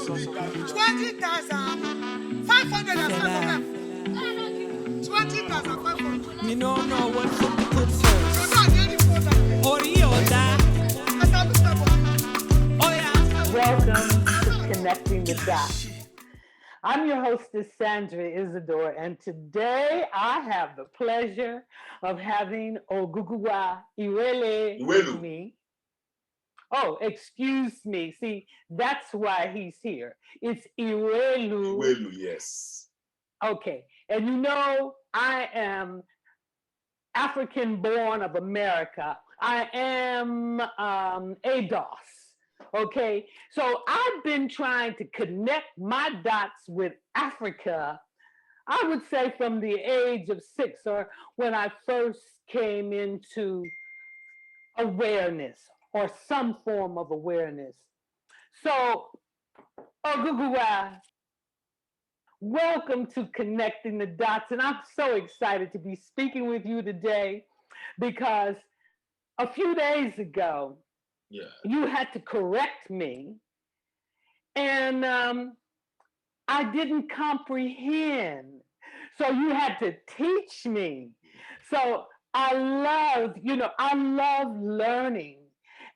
20,500. 20,500. Me no know what to put first. Oriola. Oh yeah. Welcome to Connecting the Dots. I'm your hostess, Sandra Izsadore, and today I have the pleasure of having Ogugua Iwelu with me. Oh, excuse me. See, that's why he's here. It's Iwelu. Iwelu, yes. Okay. And you know, I am African born of America. I am ADOS. Okay. So I've been trying to connect my dots with Africa, I would say from the age of 6 or when I first came into awareness or some form of awareness. So, Ogugua, welcome to Connecting the Dots. And I'm so excited to be speaking with you today because a few days ago, you had to correct me and I didn't comprehend. So you had to teach me. So I love learning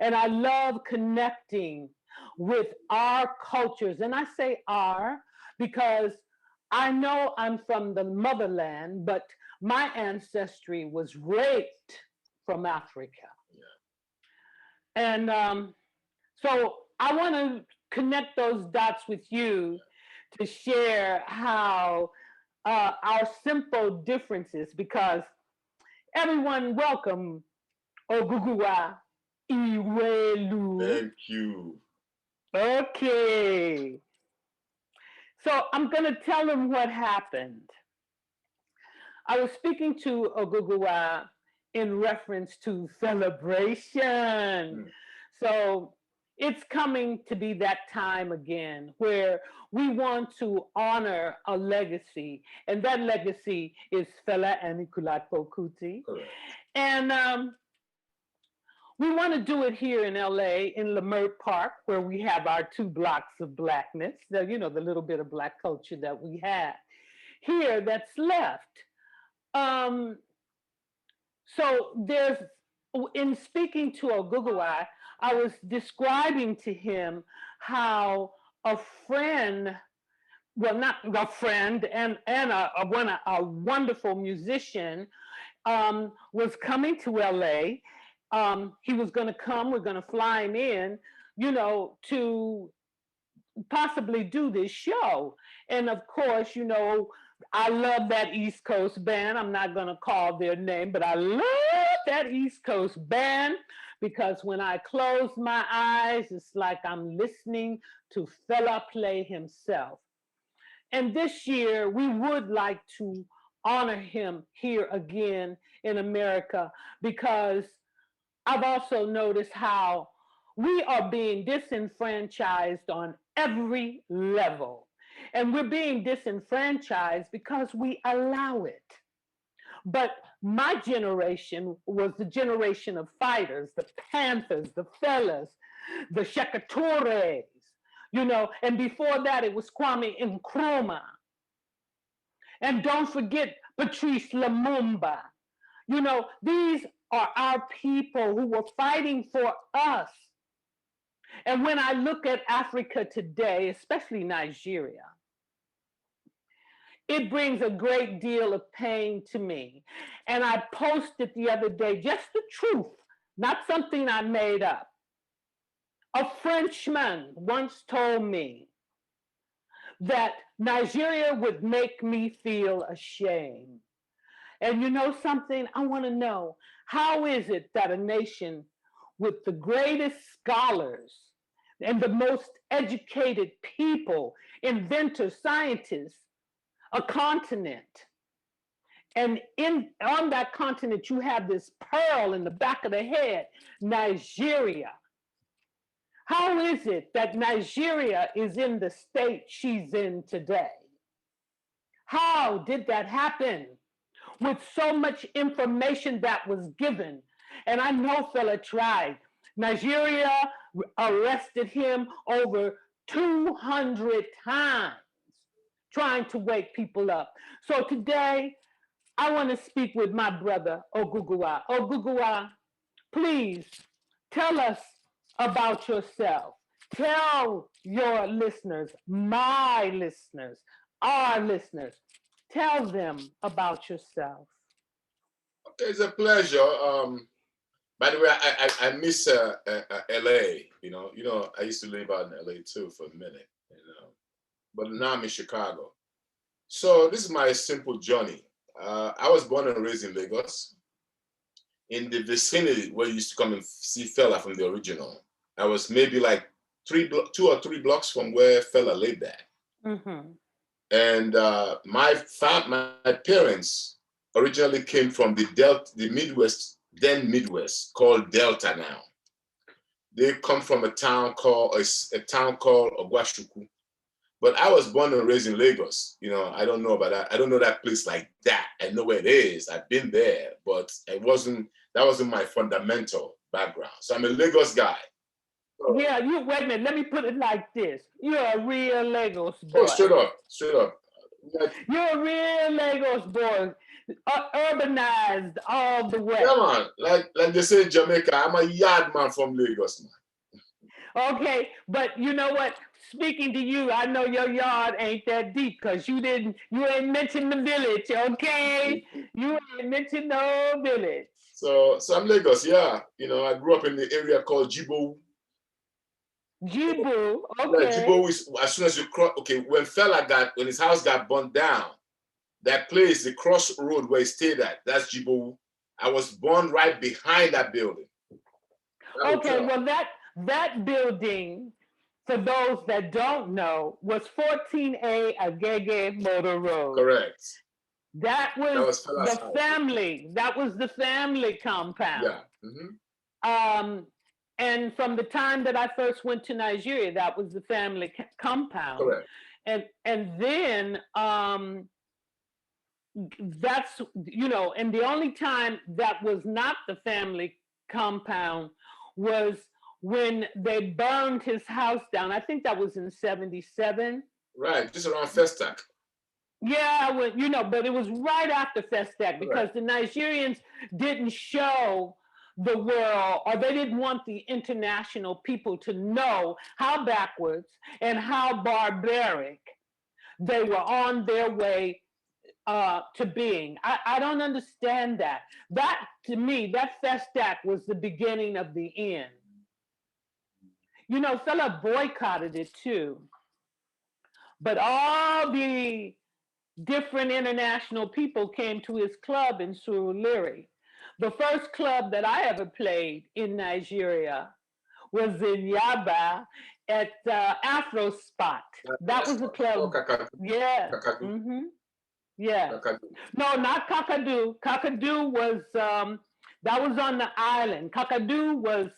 and I love connecting with our cultures. And I say our because I know I'm from the motherland, but my ancestry was raped from Africa. Yeah. And so I want to connect those dots with you to share how our simple differences, because everyone welcome Ogugua Iwelu. Thank you. Okay. So I'm going to tell them what happened. I was speaking to Ogugua in reference to celebration. So it's coming to be that time again where we want to honor a legacy, and that legacy is Fela Anikulapo Kuti. Correct. And we want to do it here in LA, in Leimert Park, where we have our 2 blocks of blackness, the little bit of black culture that we have here that's left. So there's, in speaking to Ogugua, I was describing to him how a friend, well, not a friend, and a wonderful musician was coming to LA. He was going to come, we're going to fly him in, to possibly do this show. And of course, I love that East Coast band. I'm not going to call their name, but I love that East Coast band because when I close my eyes, it's like I'm listening to Fela play himself. And this year, we would like to honor him here again in America because I've also noticed how we are being disenfranchised on every level. And we're being disenfranchised because we allow it. But my generation was the generation of fighters, the Panthers, the Fellas, the Shekatores, and before that it was Kwame Nkrumah. And don't forget Patrice Lumumba. These are our people who were fighting for us. And when I look at Africa today, especially Nigeria, it brings a great deal of pain to me. And I posted the other day, just the truth, not something I made up. A Frenchman once told me that Nigeria would make me feel ashamed. And you know something? I want to know, how is it that a nation with the greatest scholars and the most educated people, inventors, scientists, a continent, and on that continent you have this pearl in the back of the head, Nigeria. How is it that Nigeria is in the state she's in today? How did that happen? With so much information that was given. And I know Fela tried. Nigeria arrested him over 200 times trying to wake people up. So today, I want to speak with my brother, Ogugua. Ogugua, please tell us about yourself. Tell your listeners, my listeners, our listeners, tell them about yourself. Okay, it's a pleasure. By the way, I miss LA. I used to live out in LA too for a minute. But now I'm in Chicago. So this is my simple journey. I was born and raised in Lagos, in the vicinity where you used to come and see Fela from the original. I was maybe like 2 or 3 blocks from where Fela lived at. Mm-hmm. And my parents originally came from the Midwest, then Midwest, called Delta now. They come from a town called Ogwashuku. But I was born and raised in Lagos. I don't know about that. I don't know that place like that. I know where it is. I've been there, but that wasn't my fundamental background. So I'm a Lagos guy. Yeah, wait a minute. Let me put it like this. You're a real Lagos boy. Oh, straight up. You're a real Lagos boy, urbanized all the way. Yeah, man. Like they say in Jamaica, I'm a yard man from Lagos, man. Okay, but you know what? Speaking to you, I know your yard ain't that deep because you ain't mentioned the village, okay? You ain't mentioned no village. So I'm Lagos, yeah. I grew up in the area called Jibo. Jibu, Yeah, okay. Jibo is as soon as you cross. Okay, when his house got burnt down, that place, the crossroad where he stayed at, that's Jibo. I was born right behind that building. Okay, well that building, for those that don't know, was 14A Agege Motor Road. Correct. That was Fela's the house. family. That was the family compound. Yeah. Mm-hmm. And from the time that I first went to Nigeria, that was the family compound. Correct. And then that's and the only time that was not the family compound was when they burned his house down. I think that was in 77. Right, just around Festac. Yeah, but it was right after Festac because the Nigerians didn't show the world, or they didn't want the international people to know how backwards and how barbaric they were on their way to being. I don't understand that. That, to me, that Festac was the beginning of the end. Fella boycotted it too. But all the different international people came to his club in Surulere. The first club that I ever played in Nigeria was in Yaba at Afro Spot. That was a club. Yeah. Mm-hmm. Yeah. No, not Kakadu. Kakadu was that was on the island. Kakadu was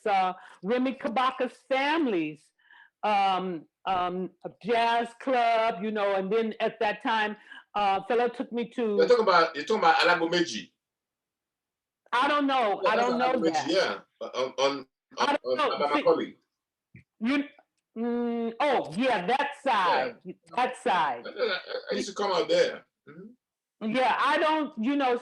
Remy Kabaka's family's a jazz club, and then at that time, fellow took me to. You're talking about Alagomeji. I don't know. Yeah, I don't know that. Yeah, on Abamakoli. Yeah, that side. Yeah. That side. I used to come out there. Mm-hmm. Yeah, I don't,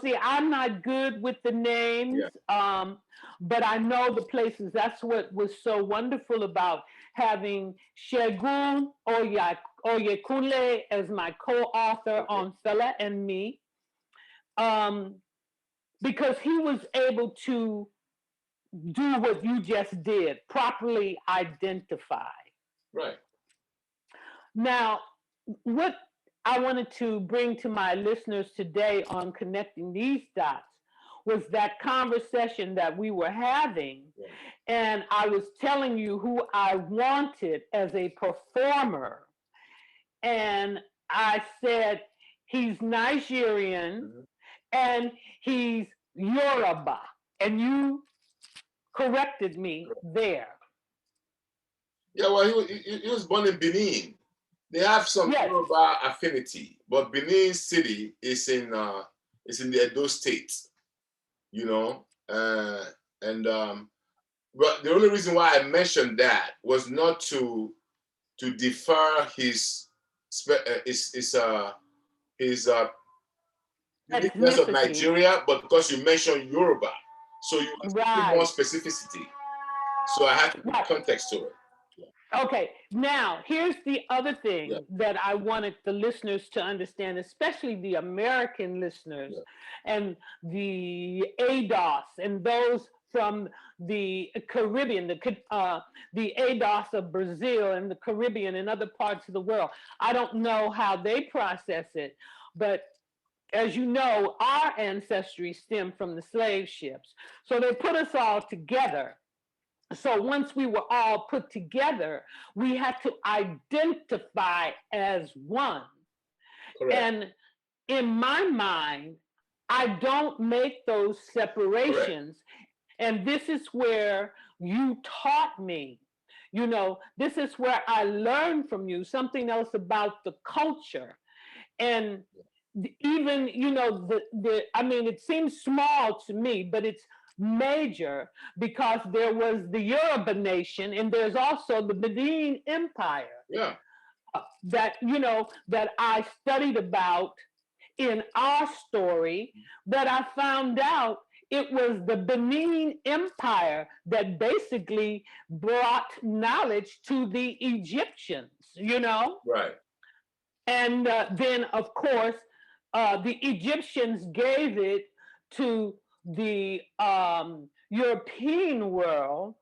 see, I'm not good with the names, but I know the places. That's what was so wonderful about having Shegun Oyekunle as my co-author on Fela and Me, because he was able to do what you just did, properly identify. Right. Now, what I wanted to bring to my listeners today on connecting these dots was that conversation that we were having. Yeah. And I was telling you who I wanted as a performer. And I said, he's Nigerian and he's Yoruba. And you corrected me there. Yeah, well, he was born in Benin. They have some Yoruba affinity, but Benin City is in the Edo State, but the only reason why I mentioned that was not to to defer his uniqueness of ethnicity. Nigeria, but because you mentioned Yoruba, so you want more Right. specificity. So I have to put Right. context to it. Okay, now here's the other Yeah. thing that I wanted the listeners to understand, especially the American listeners and the ADOS and those from the Caribbean, the ADOS of Brazil and the Caribbean and other parts of the world. I don't know how they process it, but as you know, our ancestry stemmed from the slave ships. So they put us all together. So once we were all put together, we had to identify as one. Correct. And in my mind, I don't make those separations. Correct. And this is where you taught me. You know, this is where I learned from you something else about the culture. And even, you know, I mean, it seems small to me, but it's major because there was the Yoruba nation and there's also the Benin Empire. Yeah. That, you know, that I studied about in our story, that I found out it was the Benin Empire that basically brought knowledge to the Egyptians, you know? Right. And then, of course, the Egyptians gave it to the European world.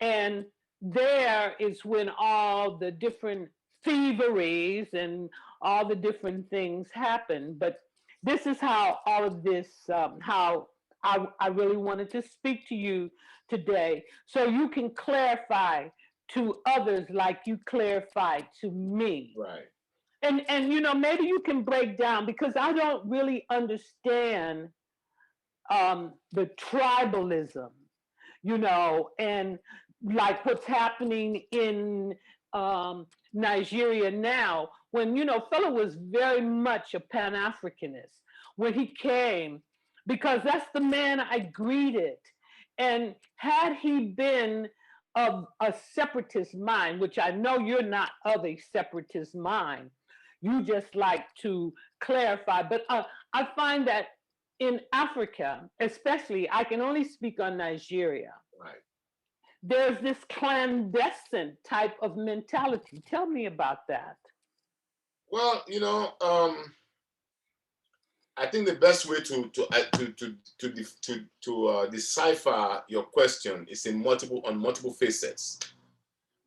And there is when all the different thieveries and all the different things happen. But this is how all of this, how I really wanted to speak to you today so you can clarify to others like you clarified to me. Right. And you know, maybe you can break down because I don't really understand the tribalism, you know, and like what's happening in Nigeria now. When, you know, fellow was very much a Pan-Africanist when he came, because that's the man I greeted. And had he been of a separatist mind, which I know you're not of a separatist mind, you just like to clarify. But I find that in Africa, especially, I can only speak on Nigeria. Right. There's this clandestine type of mentality. Tell me about that. Well, you know, I think the best way to decipher your question is on multiple facets.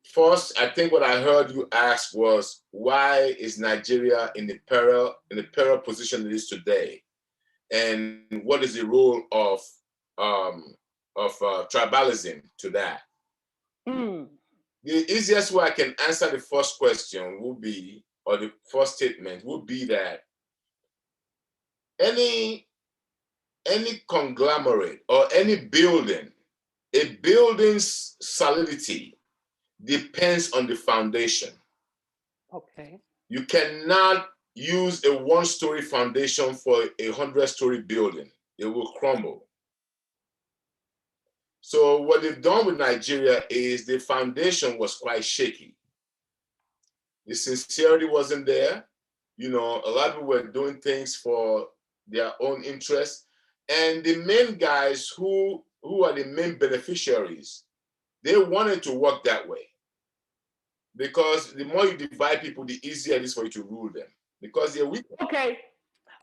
First, I think what I heard you ask was, why is Nigeria in the peril position it is today, and what is the role of tribalism to that? Mm. The easiest way I can answer the first question would be, or the first statement would be, that any conglomerate or any building, a building's solidity depends on the foundation. Okay. You cannot use a one-story foundation for a 100-story building. It will crumble. So what they've done with Nigeria is the foundation was quite shaky. The sincerity wasn't there. You know, a lot of people were doing things for their own interests. And the main guys who are the main beneficiaries, they wanted to work that way. Because the more you divide people, the easier it is for you to rule them. Because they're weak. Okay.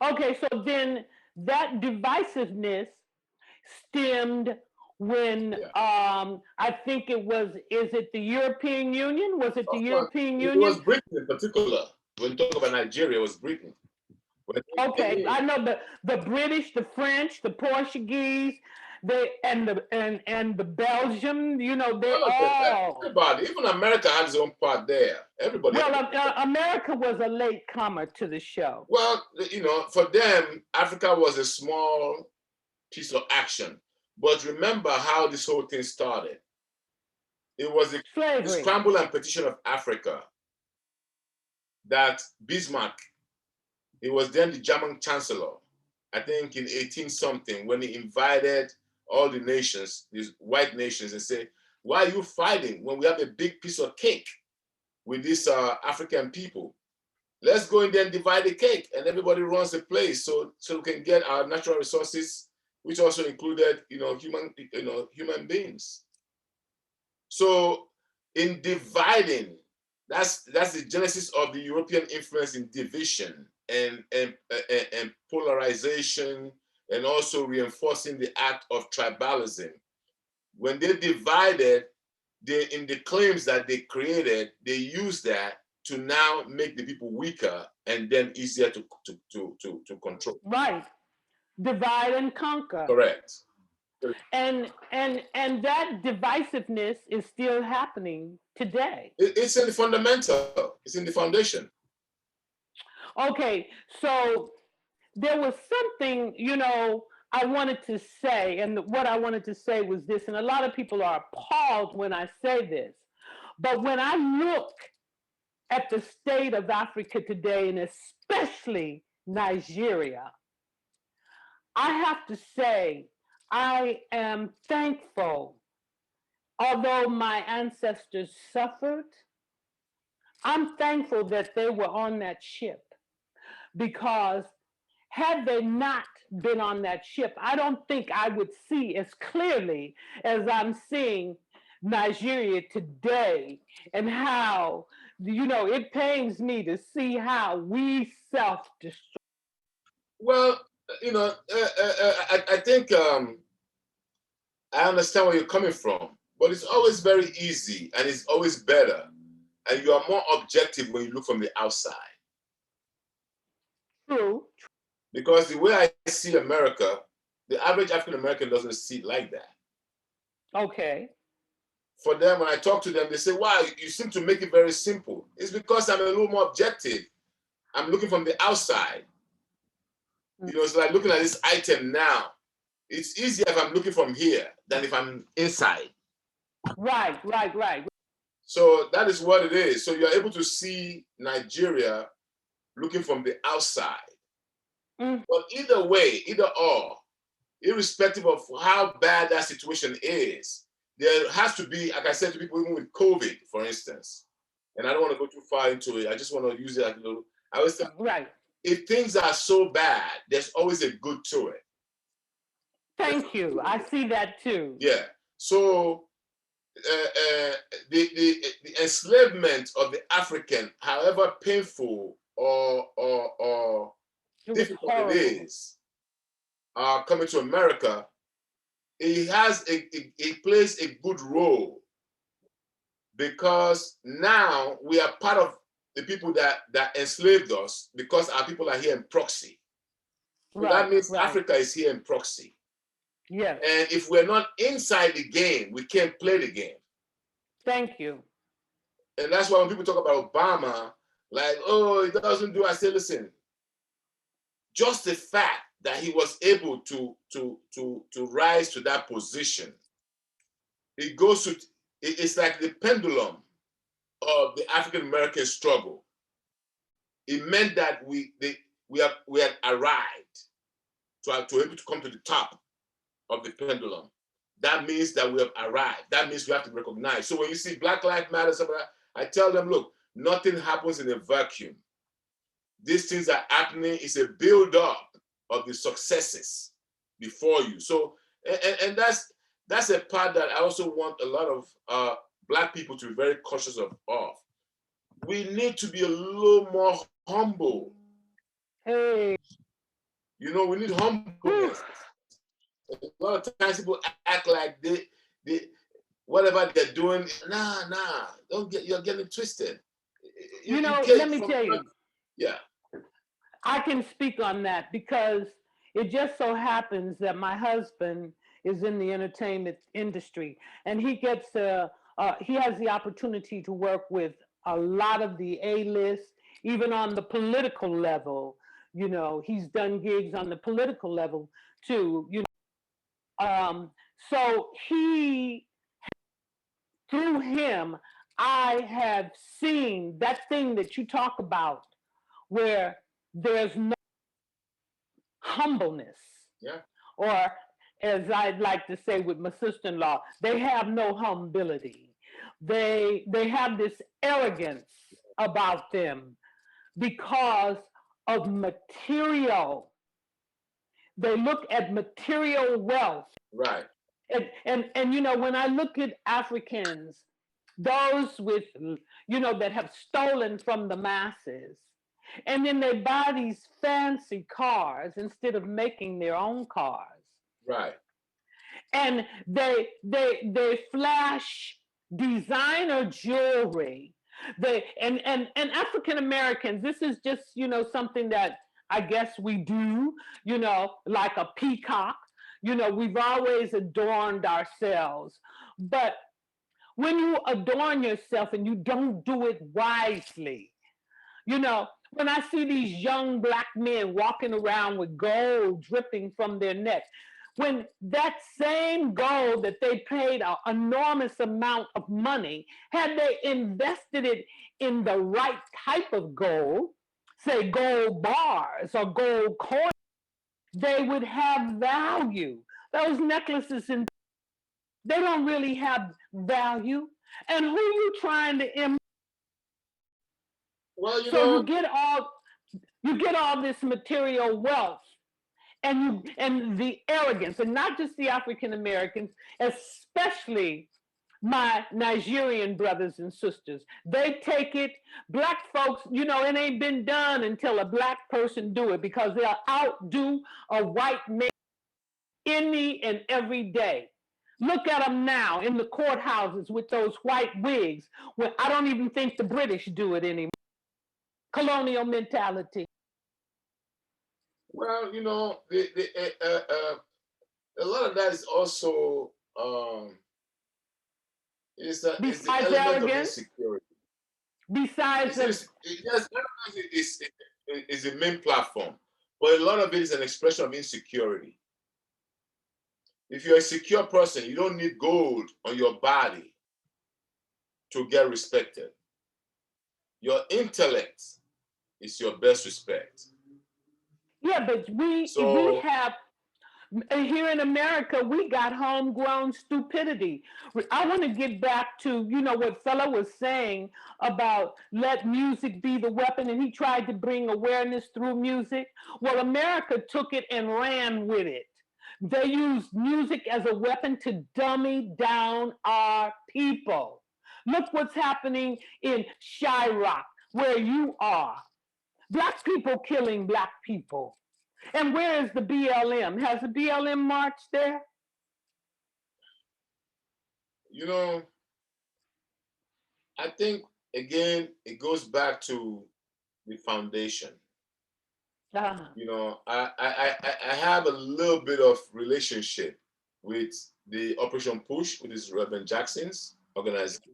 Okay. So then that divisiveness stemmed when I think it was, is it the European Union? Was it the European Union? It was Britain in particular. When you talk about Nigeria, it was Britain. Okay, I know the British, the French, the Portuguese, and the Belgium. You know, they all. Everybody, even America had its own part there. Everybody. Well, America was a late comer to the show. Well, you know, for them, Africa was a small piece of action. But remember how this whole thing started. It was the scramble and petition of Africa that Bismarck, he was then the German chancellor, I think in 18-something, when he invited all the nations, these white nations, and said, why are you fighting when we have a big piece of cake? with these African people. Let's go in there and divide the cake, and everybody runs the place, so we can get our natural resources, which also included, human beings. So in dividing, that's the genesis of the European influence in division and polarization, and also reinforcing the act of tribalism. When they divided, in the claims that they created, they used that to now make the people weaker and then easier to control. Right. Divide and conquer. Correct. And that divisiveness is still happening today. It's in the fundamental. It's in the foundation. Okay, so there was something, I wanted to say, and what I wanted to say was this, and a lot of people are appalled when I say this, but when I look at the state of Africa today, and especially Nigeria, I have to say I am thankful. Although my ancestors suffered, I'm thankful that they were on that ship, because had they not been on that ship, I don't think I would see as clearly as I'm seeing Nigeria today, and how, it pains me to see how we self-destruct. Well, I think I understand where you're coming from, but it's always very easy, and it's always better, and you are more objective when you look from the outside. True. Because the way I see America, the average African American doesn't see it like that. Okay. For them, when I talk to them, they say, wow, you seem to make it very simple. It's because I'm a little more objective. I'm looking from the outside. It's like looking at this item now. It's easier if I'm looking from here than if I'm inside. Right. So that is what it is. So you're able to see Nigeria looking from the outside. But either way, either or, irrespective of how bad that situation is, there has to be, like I said to people, even with COVID, for instance, and I don't want to go too far into it. I just want to use it as a little. I always say, right. If things are so bad, there's always a good to it. Thank you. I see that too. Yeah. So the enslavement of the African, however painful or difficult it is, coming to America, it plays a good role, because now we are part of the people that enslaved us, because our people are here in proxy. So that means Africa is here in proxy. Yes. And if we're not inside the game, we can't play the game. Thank you. And that's why when people talk about Obama, like, oh, he doesn't do, I say, listen, just the fact that he was able to rise to that position, it's like the pendulum of the African American struggle. It meant that we had arrived to able to come to the top of the pendulum. That means that we have arrived. That means we have to recognize. So when you see Black Lives Matter, I tell them, look, nothing happens in a vacuum. These things are happening. It's a build-up of the successes before you. So, and that's a part that I also want a lot of Black people to be very cautious of. We need to be a little more humble. Hey. We need humbleness. A lot of times people act like they whatever they're doing. Nah, you're getting twisted. Let me tell you. Yeah. I can speak on that, because it just so happens that my husband is in the entertainment industry, and he has the opportunity to work with a lot of the A-list, even on the political level. He's done gigs on the political level too. So through him, I have seen that thing that you talk about, where there's no humbleness. Yeah. Or, as I'd like to say with my sister-in-law, they have no humility. they have this arrogance about them because of material. They look at material wealth. Right. And you know, when I look at Africans, those with, you know, that have stolen from the masses, and then they buy these fancy cars instead of making their own cars, Right. and they flash designer jewelry. And African Americans, this is just, you know, something that I guess we do, you know, like a peacock. You know, we've always adorned ourselves. But when you adorn yourself and you don't do it wisely, you know, when I see these young black men walking around with gold dripping from their necks, when that same gold that they paid an enormous amount of money, had they invested it in the right type of gold, say gold bars or gold coins, they would have value. Those necklaces, and they don't really have value. And who you trying to Well, so you get all this material wealth, and the arrogance, and not just the African Americans, especially my Nigerian brothers and sisters. They take it, black folks, you know, it ain't been done until a black person do it, because they'll outdo a white man any and every day. Look at them now in the courthouses with those white wigs. Well, I don't even think the British do it anymore. Colonial mentality. Well, you know, a lot of that is also is the Besides element of arrogance, insecurity. besides of, Yes, is the main platform, but a lot of it is an expression of insecurity. If you're a secure person, you don't need gold on your body to get respected. Your intellect is your best respect. yeah, but we So, have, here in America, we got homegrown stupidity. I want to get back to, you know, what fella was saying about let music be the weapon, and he tried to bring awareness through music. Well, America took it and ran with it. They used music as a weapon to dummy down our people. Look what's happening in Chirac, where you are. Black people killing black people. And where is the BLM? Has the BLM marched there? you know, I think again it goes back to the foundation. Ah, You know, I have a little bit of relationship with the Operation Push, with this Reverend Jackson's organization.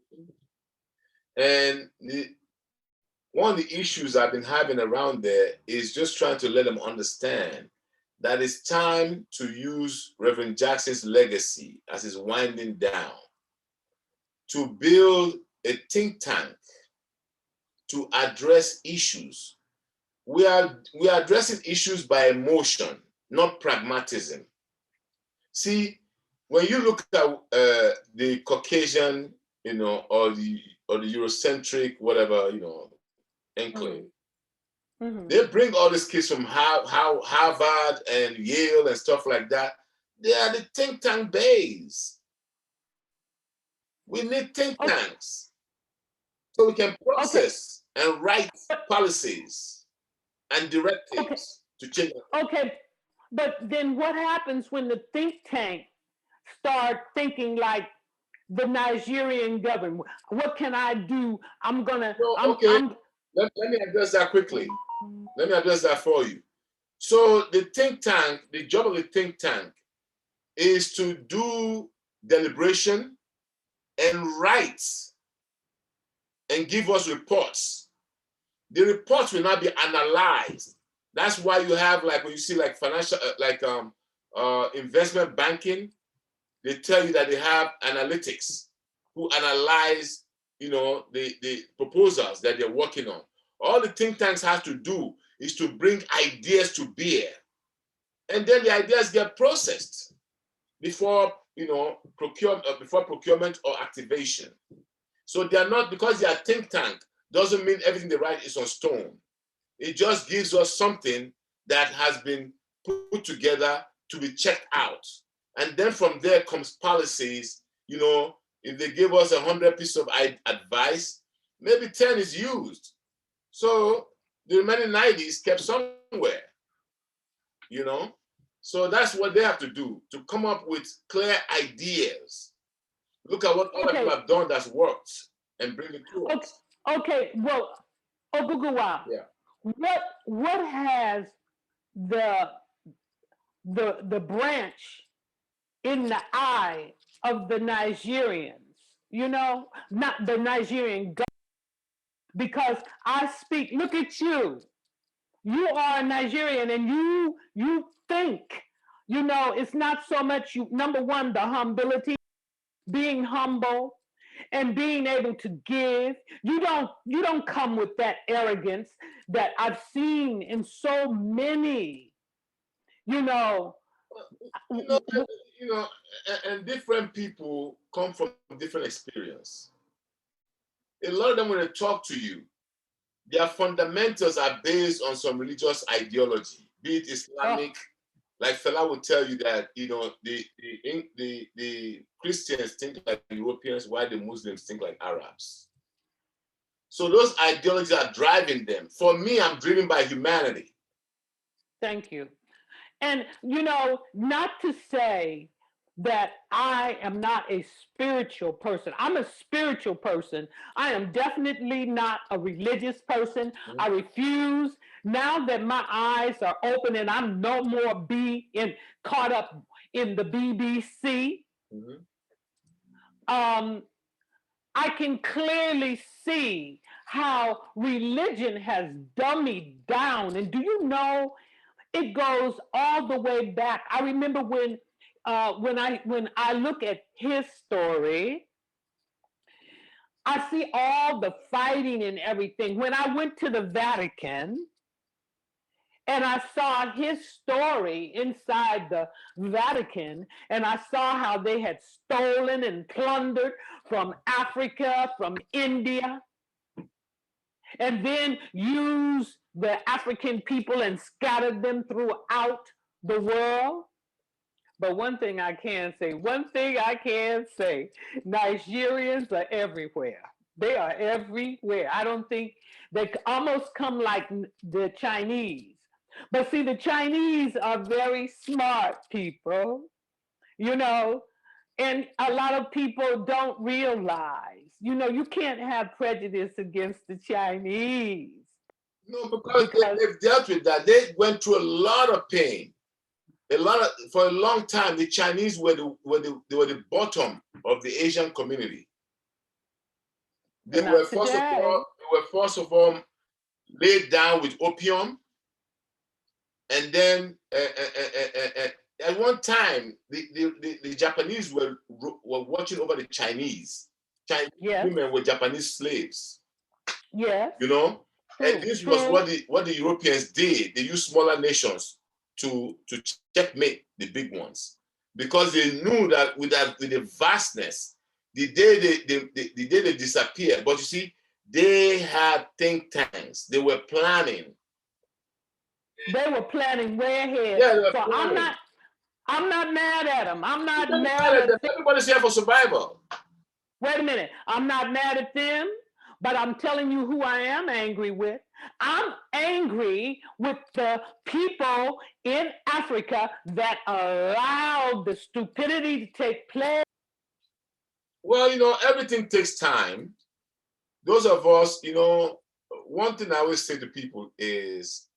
And one of the issues I've been having around there is just trying to let them understand that it's time to use Reverend Jackson's legacy as he's winding down to build a think tank to address issues. We are addressing issues by emotion, not pragmatism. See, when you look at the Caucasian, you know, or the Eurocentric, whatever, you know, enclave, mm-hmm. they bring all these kids from Harvard and Yale and stuff like that. They are the think tank base. We need think tanks so we can process and write policies and directives to change. Okay, but then what happens when the think tank start thinking like the Nigerian government? What can I do? I'm gonna. Let me address that quickly. Let me address that for you. So the think tank, the job of the think tank is to do deliberation and write and give us reports. The reports will not be analyzed. That's why you have, like, when you see like financial, investment banking, they tell you that they have analytics who analyze, you know, the proposals that they're working on. All the think tanks have to do is to bring ideas to bear, and then the ideas get processed before, you know, before procurement or activation. So they are not, because they are think tank, doesn't mean everything they write is on stone. It just gives us something that has been put together to be checked out. And then from there comes policies. If they give us 100 pieces of advice, maybe 10 is used. So the remaining 90 is kept somewhere. So that's what they have to do, to come up with clear ideas. Look at what other people have done that's worked and bring it to us. Okay, well, Ogugua, what has the branch in the eye of the Nigerians, not the Nigerian government, because I speak, look at you. You are a Nigerian and you think, it's not so much number one, the humility, being humble and being able to give. You don't come with that arrogance that I've seen in so many, and different people come from different experience. A lot of them, when they talk to you, their fundamentals are based on some religious ideology, be it Islamic. Like Fela would tell you that the Christians think like Europeans, while the Muslims think like Arabs. So those ideologies are driving them. For me, I'm driven by humanity. Thank you. And not to say that I am not a spiritual person. I'm a spiritual person. I am definitely not a religious person. Mm-hmm. I refuse. Now that my eyes are open and I'm no more caught up in the BBC, mm-hmm. I can clearly see how religion has dummied down. And do you know, it goes all the way back. I remember when I look at his story, I see all the fighting and everything. When I went to the Vatican and I saw his story inside the Vatican, and I saw how they had stolen and plundered from Africa, from India, and then used the African people and scattered them throughout the world. But one thing I can say, Nigerians are everywhere. They are everywhere. I don't think they almost come like the Chinese. But see, the Chinese are very smart people, and a lot of people don't realize, you can't have prejudice against the Chinese. No, because they've dealt with that. They went through a lot of pain. For a long time, the Chinese were the bottom of the Asian community. They were first of all laid down with opium, and then at one time the Japanese were watching over the Chinese. Chinese women were Japanese slaves. Yes. And this was what the Europeans did. They used smaller nations to checkmate the big ones, because they knew that with the vastness, the day they disappeared. But you see, they had think tanks. They were planning. They were planning way ahead. Yeah, so I'm not mad at them. I'm not mad at them. Everybody's here for survival. Wait a minute. I'm not mad at them, but I'm telling you who I am angry with. I'm angry with the people in Africa that allowed the stupidity to take place. Well, everything takes time. Those of us, one thing I always say to people is,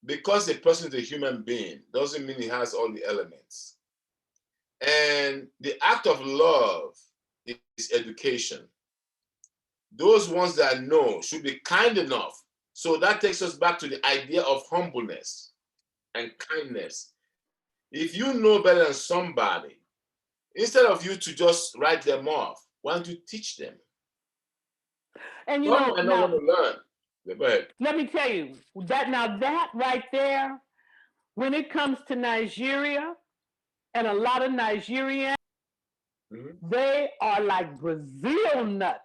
because a person is a human being doesn't mean he has all the elements. And the act of love is education. Those ones that know should be kind enough. So that takes us back to the idea of humbleness and kindness. If you know better than somebody, instead of you to just write them off, why don't you teach them? And some might not want to learn. Go ahead. Let me tell you, that right there, when it comes to Nigeria and a lot of Nigerians, mm-hmm. they are like Brazil nuts.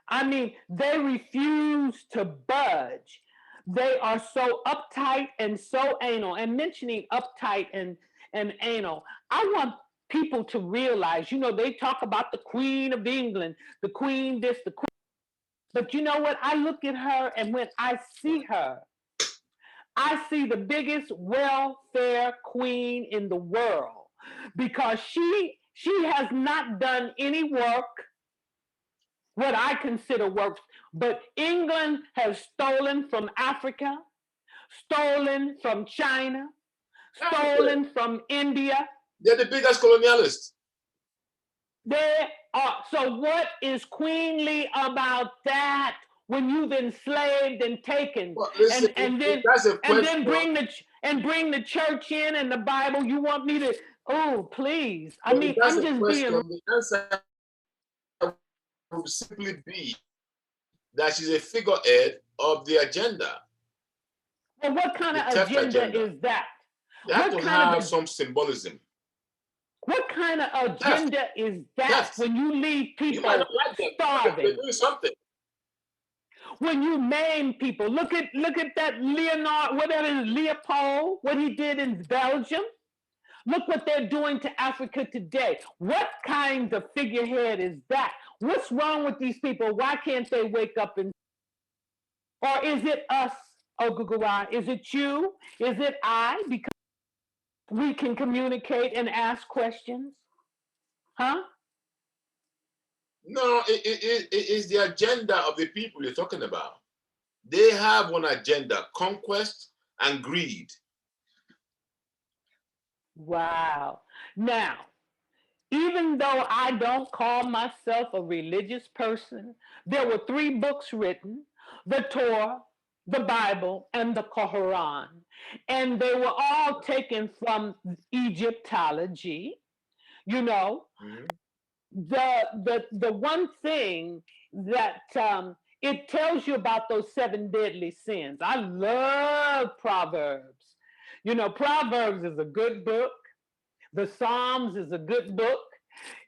I mean, they refuse to budge. They are so uptight and so anal. And mentioning uptight and anal, I want people to realize, they talk about the Queen of England, the Queen this, the Queen. But you know what? I look at her, and when I see her, I see the biggest welfare queen in the world, because she has not done any work, what I consider work, but England has stolen from Africa, stolen from China, stolen from India. They're the biggest colonialists. They are. So what is queenly about that? When you've enslaved and taken, Well, listen, and then bring the church in and the Bible, you want me to? Oh, please! I mean, I'm just being. The answer would simply be that she's a figurehead of the agenda. Well, what kind of agenda is that? You have to have some symbolism. What kind of agenda is that when you leave people starving? They're doing something. When you maim people, look at that Leopold, what he did in Belgium. Look what they're doing to Africa today. What kind of figurehead is that? What's wrong with these people? Why can't they wake up and? Or is it us, Ogugua? Is it you? Is it I? Because we can communicate and ask questions, huh? No, it is the agenda of the people you're talking about. They have one agenda: conquest and greed. Wow. Now, even though I don't call myself a religious person, there were 3 books written: the Torah, the Bible, and the Quran. And they were all taken from Egyptology. Mm-hmm. The one thing that it tells you about those 7 deadly sins. I love Proverbs. Proverbs is a good book. The Psalms is a good book.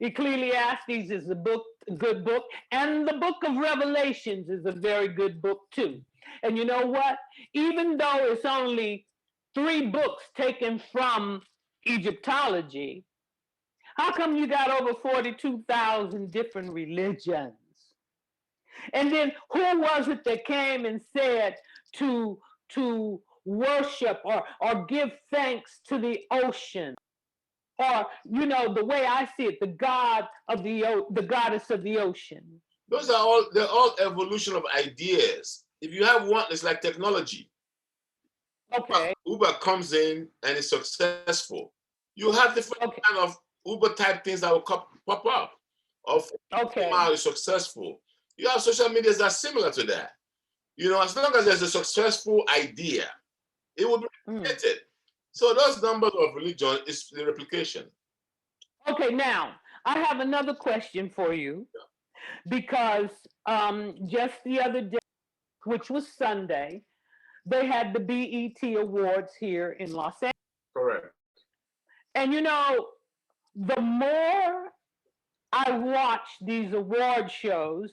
Ecclesiastes is a good book. And the book of Revelations is a very good book too. And you know what? Even though it's only 3 books taken from Egyptology, how come you got over 42,000 different religions? And then who was it that came and said to worship or give thanks to the ocean? Or, the way I see it, the goddess of the ocean. They're all evolution of ideas. If you have one, it's like technology. Okay. Uber comes in and is successful. You have different kind of Uber type things that will pop up. How is successful. You have social medias that are similar to that. As long as there's a successful idea, it will be replicated. So those numbers of religion is the replication. Okay, now I have another question for you, because just the other day, which was Sunday, they had the BET Awards here in Los Angeles. Correct. And the more I watch these award shows,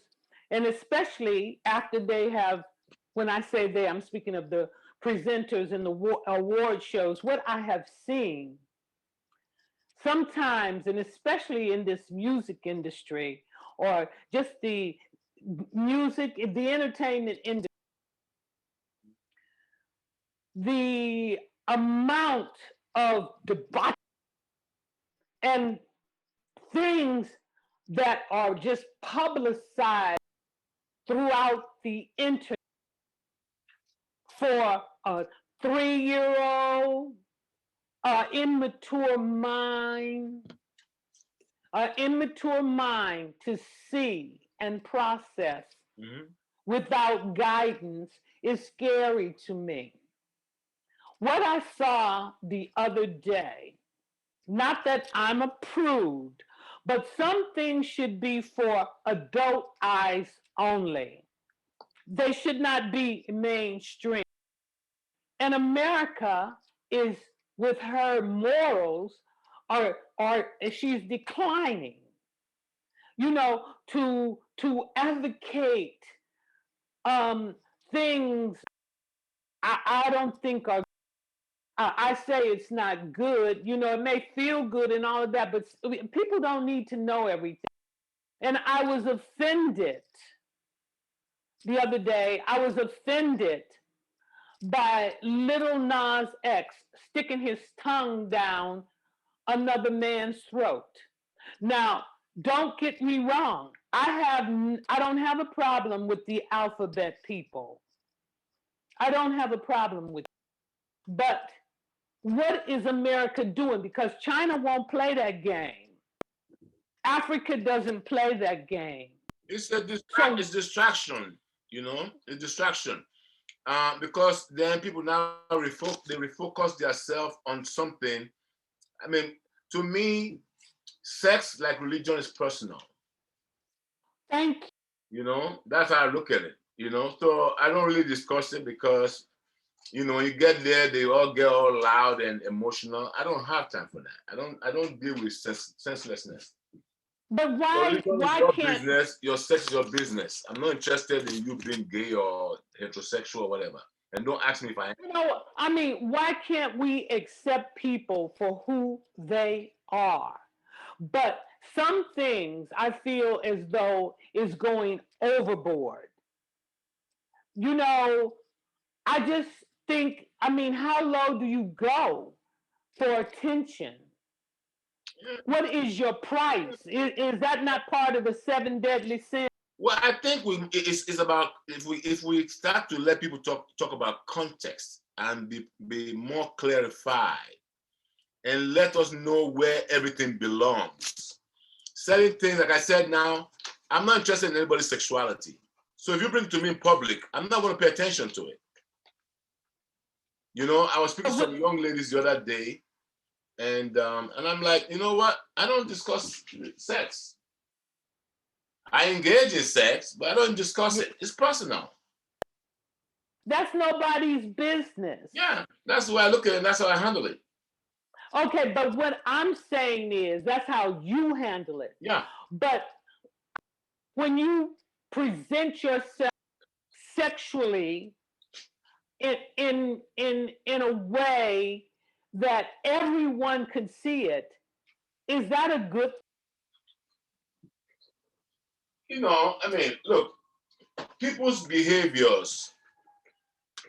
and especially after they have, when I say they, I'm speaking of the presenters and the award shows, what I have seen sometimes, and especially in this music industry, or just the music, the entertainment industry, the amount of debauchery and things that are just publicized throughout the internet for a 3-year-old, immature mind to see and process without guidance is scary to me. What I saw the other day, not that I'm a prude, but some things should be for adult eyes only. They should not be mainstream. And America is, with her morals, or she's declining. To to advocate things I don't think are. I say it's not good. You know, it may feel good and all of that, but people don't need to know everything. And I was offended the other day. I was offended by Little Nas X sticking his tongue down another man's throat. Now, don't get me wrong. I don't have a problem with the alphabet people. I don't have a problem with it. But what is America doing? Because China won't play that game. Africa doesn't play that game. It's it's distraction, you know, it's distraction. Because then people now refocus themselves on something. I mean, to me, sex, like religion, is personal. Thank you. You know, that's how I look at it. You know, so I don't really discuss it because, you know, you get there, they all get all loud and emotional. I don't have time for that. I don't deal with senselessness. But Your why religion is why your can't business. Your sex is your business. I'm not interested in you being gay or heterosexual or whatever. And don't ask me if I am. you know? I mean, why can't we accept people for who they are? But some things I feel as though is going overboard. You know, I just think. I mean, how low do you go for attention? What is your price? Is that not part of the seven deadly sins? Well, I think it's about if we start to let people talk about context and be more clarified and let us know where everything belongs. Certain things, like I said now, I'm not interested in anybody's sexuality. So if you bring it to me in public, I'm not going to pay attention to it. You know, I was speaking to some young ladies the other day, and I'm like, you know what? I don't discuss sex. I engage in sex, but I don't discuss it. It's personal. That's nobody's business. Yeah, that's the way I look at it, and that's how I handle it. Okay, but what I'm saying is that's how you handle it. Yeah. But when you present yourself sexually in a way that everyone could see it, is that a good? You know, I mean, look, people's behaviors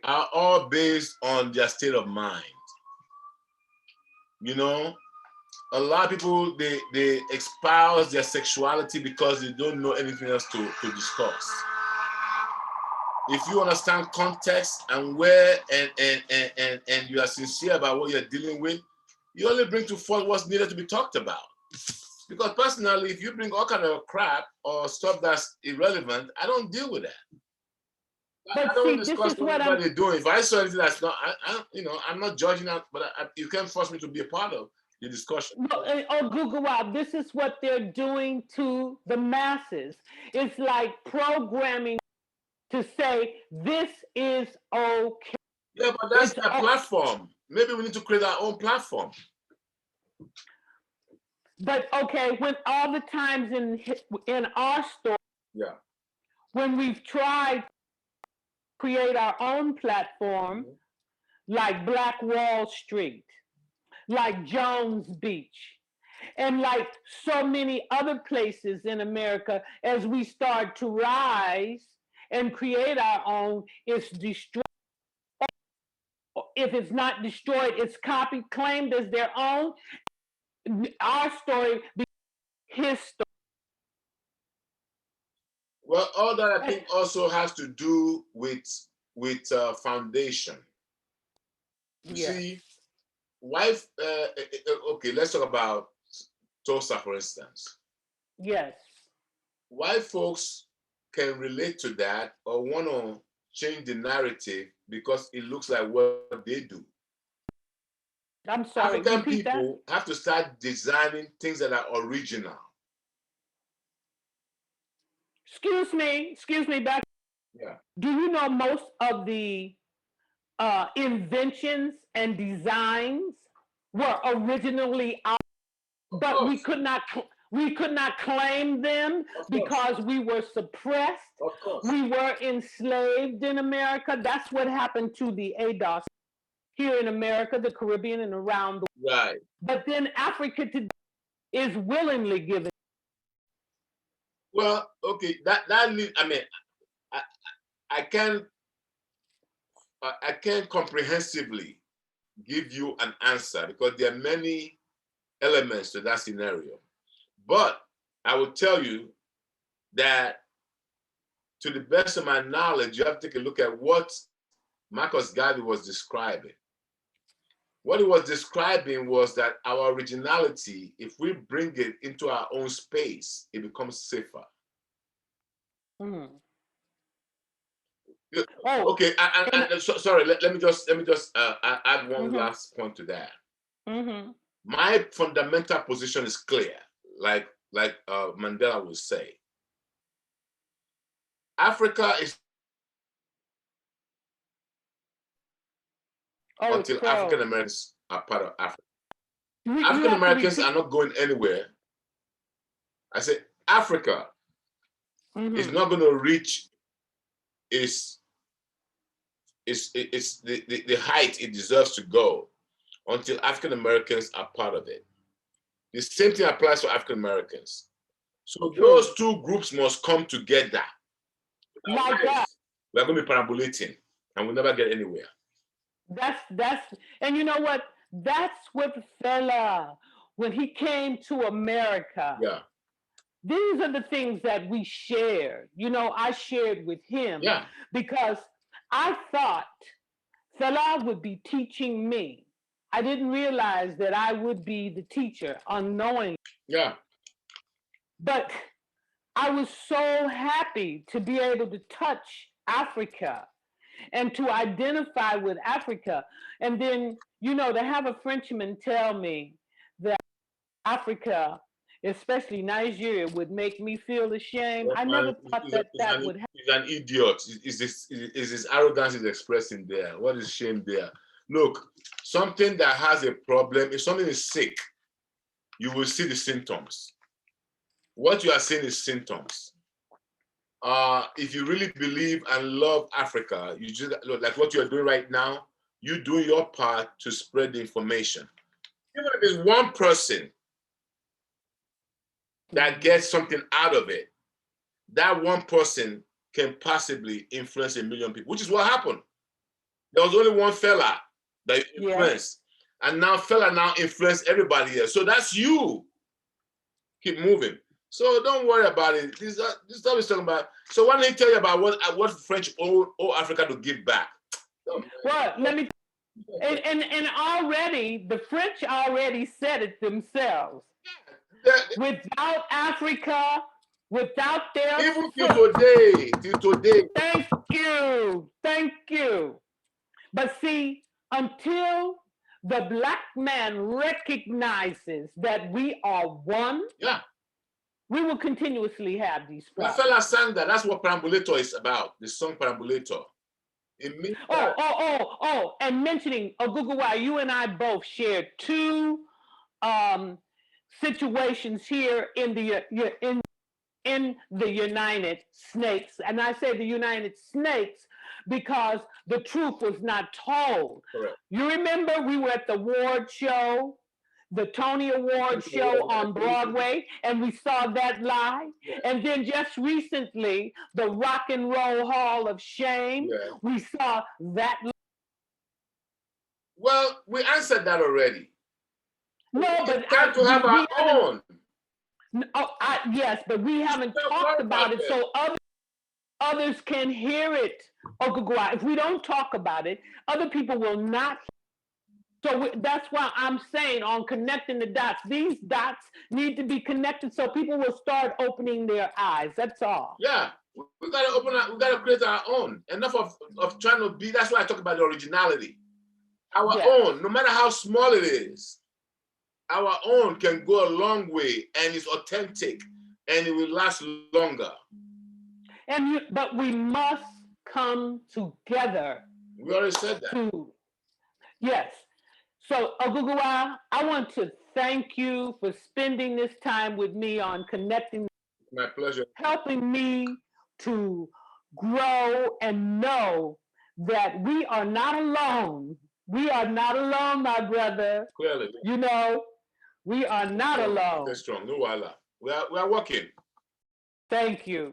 are all based on their state of mind. You know, a lot of people they espouse their sexuality because they don't know anything else to discuss. If you understand context and where and you are sincere about what you're dealing with, you only bring to forth what's needed to be talked about. Because personally, if you bring all kind of crap or stuff that's irrelevant, I don't deal with that. But I don't see, discuss this is what what I'm. everybody's doing. If I saw anything that's not, you know, I'm not judging that, but you can't force me to be a part of the discussion. Ogugua, this is what they're doing to the masses. It's like programming to say this is okay. Yeah, but that's It's their platform. Maybe we need to create our own platform. But okay, when all the times in our story, Yeah. when we've tried to create our own platform, like Black Wall Street, like Jones Beach, and like so many other places in America, as we start to rise and create our own, it's destroyed. If it's not destroyed, it's copied, claimed as their own. Our story becomes his story. Well, all that I think also has to do with foundation. You see, wife. Okay, let's talk about Tosa, for instance. Yes. White folks can relate to that or want to change the narrative because it looks like what they do. I'm sorry. African Repeat people have to start designing things that are original. Excuse me, back. Yeah. Do you know most of the inventions and designs were originally out, but we could not We could not claim them because we were suppressed. Of course. We were enslaved in America. That's what happened to the ADOS here in America, the Caribbean, and around the world. Right. But then Africa today is willingly given. Well, okay, I mean, I can't comprehensively give you an answer because there are many elements to that scenario. But I will tell you that to the best of my knowledge, you have to take a look at what Marcus Garvey was describing. What he was describing was that our originality, if we bring it into our own space, it becomes safer. Mm. Oh, okay. Sorry. Let me just add one last point to that. My fundamental position is clear, like Mandela would say. Africa is until African Americans are part of Africa. African Americans are not going anywhere. I say Africa is not going to reach its the height it deserves to go until African Americans are part of it. The same thing applies for African Americans. So those two groups must come together. Like that. We're going to be parabolating and we'll never get anywhere. And you know what? That's what Fela, when he came to America. Yeah. These are the things that we shared. You know, I shared with him. Yeah. Because I thought Fela would be teaching me. I didn't realize that I would be the teacher unknowingly. Yeah. But I was so happy to be able to touch Africa and to identify with Africa. And then, you know, to have a Frenchman tell me that Africa, especially Nigeria, would make me feel ashamed. I never thought that would happen. He's an idiot. Is his arrogance is expressed in there? What is shame there? Look, something that has a problem, if something is sick, you will see the symptoms. What you are seeing is symptoms. If you really believe and love Africa, you just like what you are doing right now, you do your part to spread the information. Even if it's one person that gets something out of it, that one person can possibly influence 1 million people, which is what happened. There was only one fella that influenced, and now fella now influenced everybody else. So that's you. Keep moving. So don't worry about it. This is what we're talking about. So why don't he tell you about what French owe Africa to give back? Well, let me. And already the French already said it themselves. Without Africa, without their even till today. Thank you. But see, until the Black man recognizes that we are one, we will continuously have these problems. My fella sang that. That's what Perambulator is about. The song Perambulator. And mentioning Ogugua, you and I both shared two situations here in the United Snakes, and I say the United Snakes because the truth was not told. Correct. You remember we were at the award show, the Tony Award show on Broadway, and we saw that live. Yeah. And then just recently, the Rock and Roll Hall of Shame, we saw that. Well, we answered that already. No, but it's time to have our own. Yes, but we haven't talked about it, so others can hear it. Ogugua, if we don't talk about it, other people will not. So that's why I'm saying on connecting the dots. These dots need to be connected so people will start opening their eyes. That's all. Yeah, we gotta open up. We gotta create our own. Enough of trying to be. That's why I talk about the originality. Our own, no matter how small it is, our own can go a long way, and it's authentic, and it will last longer. But we must come together. We already said that. Yes. So, Ogugua, I want to thank you for spending this time with me on connecting, My pleasure. helping me to grow and know that we are not alone. We are not alone, my brother. Clearly. You know, we are not Stay alone. strong. No wala. We are working. Thank you.